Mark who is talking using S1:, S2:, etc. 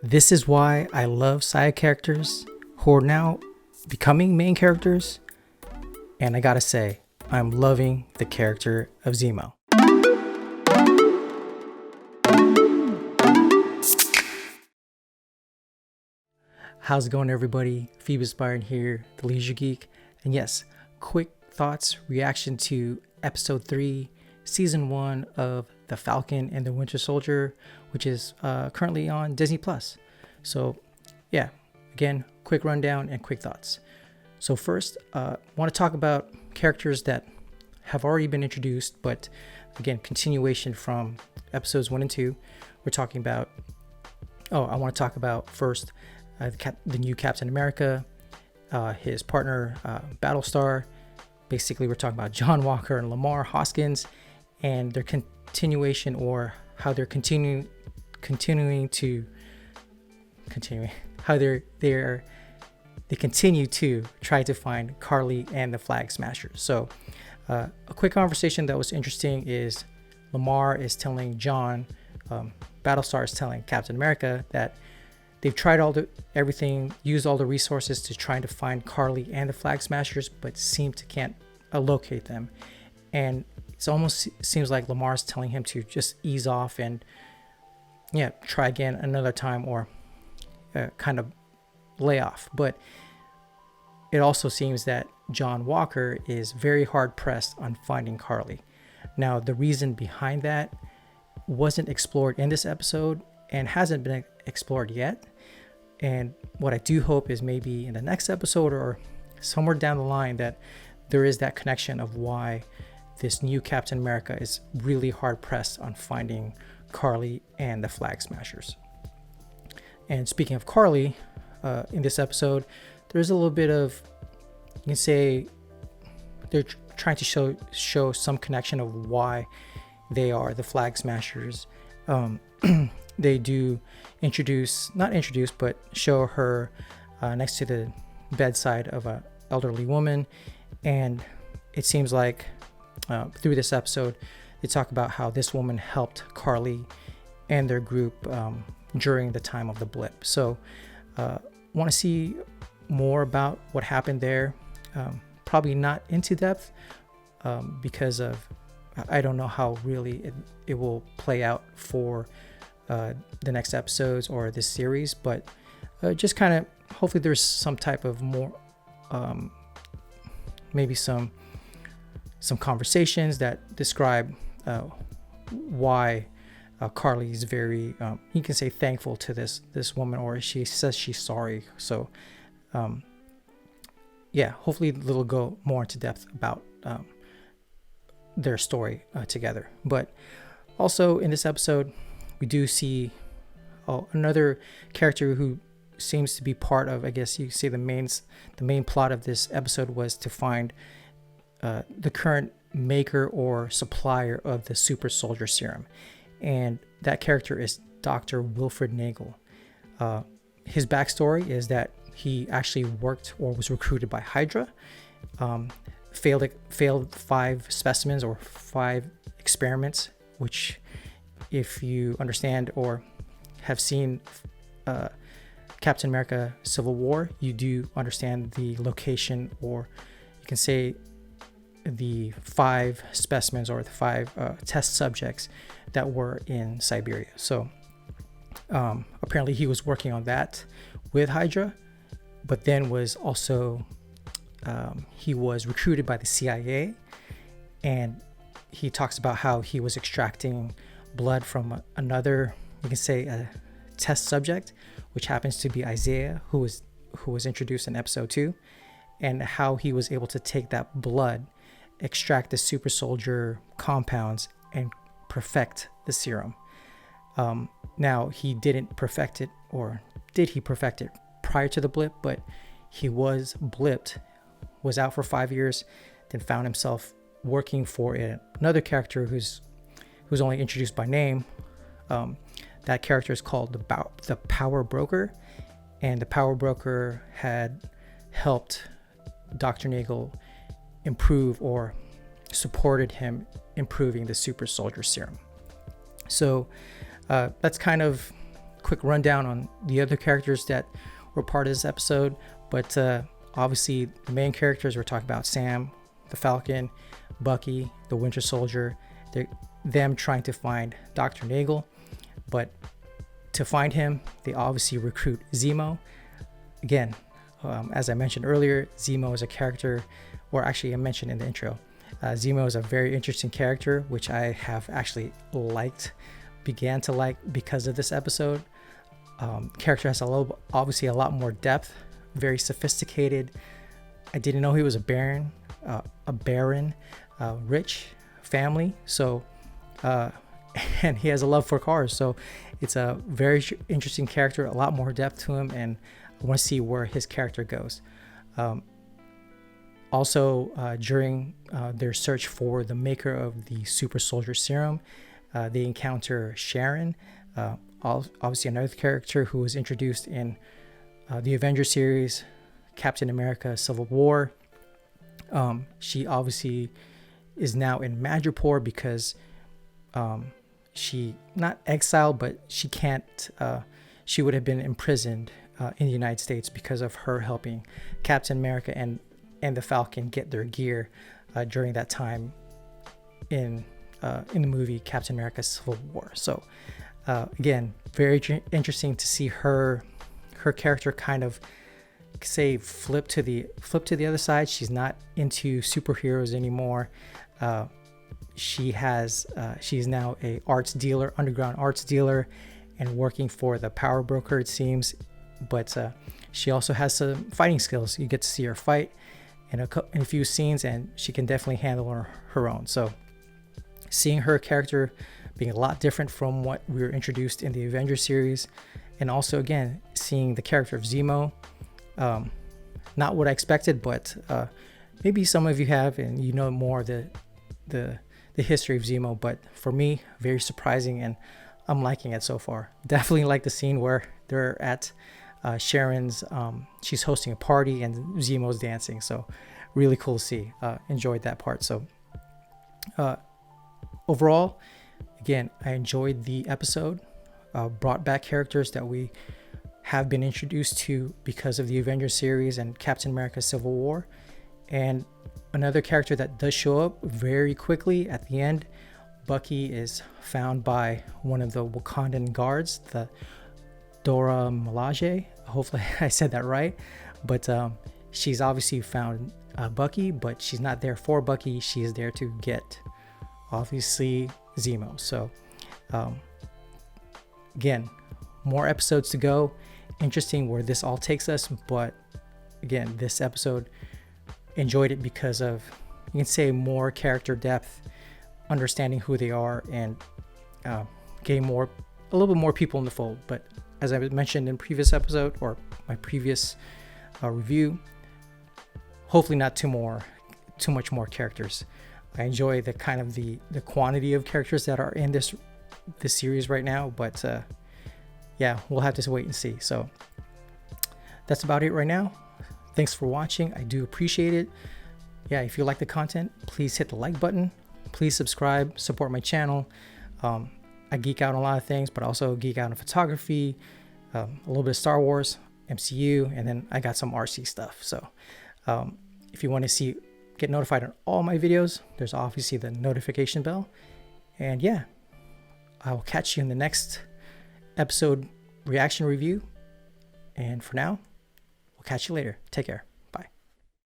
S1: This is why I love side characters who are now becoming main characters. And I gotta say, I'm loving the character of Zemo. How's it going, everybody? Phoebus Byron here, the Leisure Geek. And yes, quick thoughts, reaction to episode 3, season 1 of The Falcon and the Winter Soldier, which is currently on Disney+. So yeah, again, quick rundown and quick thoughts. So first, I want to talk about characters that have already been introduced, but again, continuation from episodes 1 and 2. We're talking about, I want to talk about first the new Captain America, his partner, Battlestar. Basically, we're talking about John Walker and Lamar Hoskins, and their continuation, or how they're continuing how they continue to try to find Carly and the Flag Smashers. So, a quick conversation that was interesting is Lamar is telling John, Battlestar is telling Captain America that they've tried everything, used all the resources to try to find Carly and the Flag Smashers, but seem to can't locate them. And it almost seems like Lamar's telling him to just ease off and try again another time, or kind of lay off. But it also seems that John Walker is very hard pressed on finding Carly. Now, the reason behind that wasn't explored in this episode and hasn't been explored yet. And what I do hope is maybe in the next episode or somewhere down the line that there is that connection of why this new Captain America is really hard pressed on finding Carly and the Flag Smashers. And speaking of Carly, in this episode, there's a little bit of, you can say, they're trying to show some connection of why they are the Flag Smashers. They do but show her next to the bedside of an elderly woman, and it seems like through this episode they talk about how this woman helped Carly and their group during the time of the blip. So want to see more about what happened there. Probably not into depth because of I don't know how really it will play out for the next episodes or this series, but just kind of hopefully there's some type of more maybe some conversations that describe why Carly is very you can say thankful to this woman, or she says she's sorry. So hopefully they'll go more into depth about their story together. But also in this episode we do see another character who seems to be part of, I guess you say the main plot of this episode was to find the current maker or supplier of the super soldier serum, and that character is Dr. Wilfred Nagel. His backstory is that he actually worked or was recruited by Hydra, failed 5 specimens or 5 experiments, which if you understand or have seen Captain America Civil War, you do understand the location, or you can say the 5 specimens or the 5 test subjects that were in Siberia. So apparently he was working on that with Hydra, but then was also he was recruited by the CIA, and he talks about how he was extracting blood from another, you can say, a test subject, which happens to be Isaiah, who was introduced in episode 2, and how he was able to take that blood, extract the super soldier compounds, and perfect the serum. Now, he didn't perfect it, or did he perfect it prior to the blip? But he was blipped, was out for 5 years, then found himself working for another character who's only introduced by name. That character is called the Power Broker, and the Power Broker had helped Dr. Nagel improve, or supported him improving the super soldier serum. So that's kind of quick rundown on the other characters that were part of this episode. But obviously, the main characters, we're talking about Sam, the Falcon, Bucky, the Winter Soldier. They're them trying to find Dr. Nagel. But to find him, they obviously recruit Zemo. Again, as I mentioned earlier, Zemo is a character, or actually I mentioned in the intro, Zemo is a very interesting character, which I have actually began to like because of this episode. Character has obviously a lot more depth, very sophisticated. I didn't know he was a baron, rich family. So, and he has a love for cars. So it's a very interesting character, a lot more depth to him, and I want to see where his character goes. Also, during their search for the maker of the super soldier serum, they encounter Sharon, obviously another character who was introduced in the Avengers series, Captain America Civil War. She obviously is now in Madripoor because she, not exiled, but she can't, she would have been imprisoned in the United States because of her helping Captain America and the Falcon get their gear during that time in the movie Captain America Civil War. So again, very interesting to see her character kind of say flip to the other side. She's not into superheroes anymore. She's now a underground arts dealer, and working for the power broker, it seems. But she also has some fighting skills. You get to see her fight in a few scenes, and she can definitely handle her own. So seeing her character being a lot different from what we were introduced in the Avengers series, and also again seeing the character of Zemo, not what I expected, but maybe some of you have, and you know more of the history of Zemo. But for me, very surprising, and I'm liking it so far. Definitely like the scene where they're at Sharon's, she's hosting a party and Zemo's dancing. So really cool to see. Enjoyed that part. So overall, again, I enjoyed the episode. Brought back characters that we have been introduced to because of the Avengers series and Captain America Civil War. And another character that does show up very quickly at the end, Bucky is found by one of the Wakandan guards, the Dora Milaje. Hopefully I said that right. But she's obviously found Bucky, but she's not there for Bucky. She is there to get, obviously, Zemo. So again, more episodes to go. Interesting where this all takes us. But again, this episode, enjoyed it because of, you can say, more character depth, understanding who they are, and getting a little bit more people in the fold. But as I mentioned in previous episode, or my previous review, hopefully not too much more characters. I enjoy the kind of the quantity of characters that are in this series right now, but yeah, we'll have to wait and see. So that's about it right now. Thanks for watching. I do appreciate it. Yeah, if you like the content, please hit the like button. Please subscribe, support my channel. I geek out on a lot of things, but also geek out on photography, a little bit of Star Wars, MCU, and then I got some RC stuff. So if you want to get notified on all my videos, there's obviously the notification bell. And yeah, I will catch you in the next episode reaction review. And for now, we'll catch you later. Take care.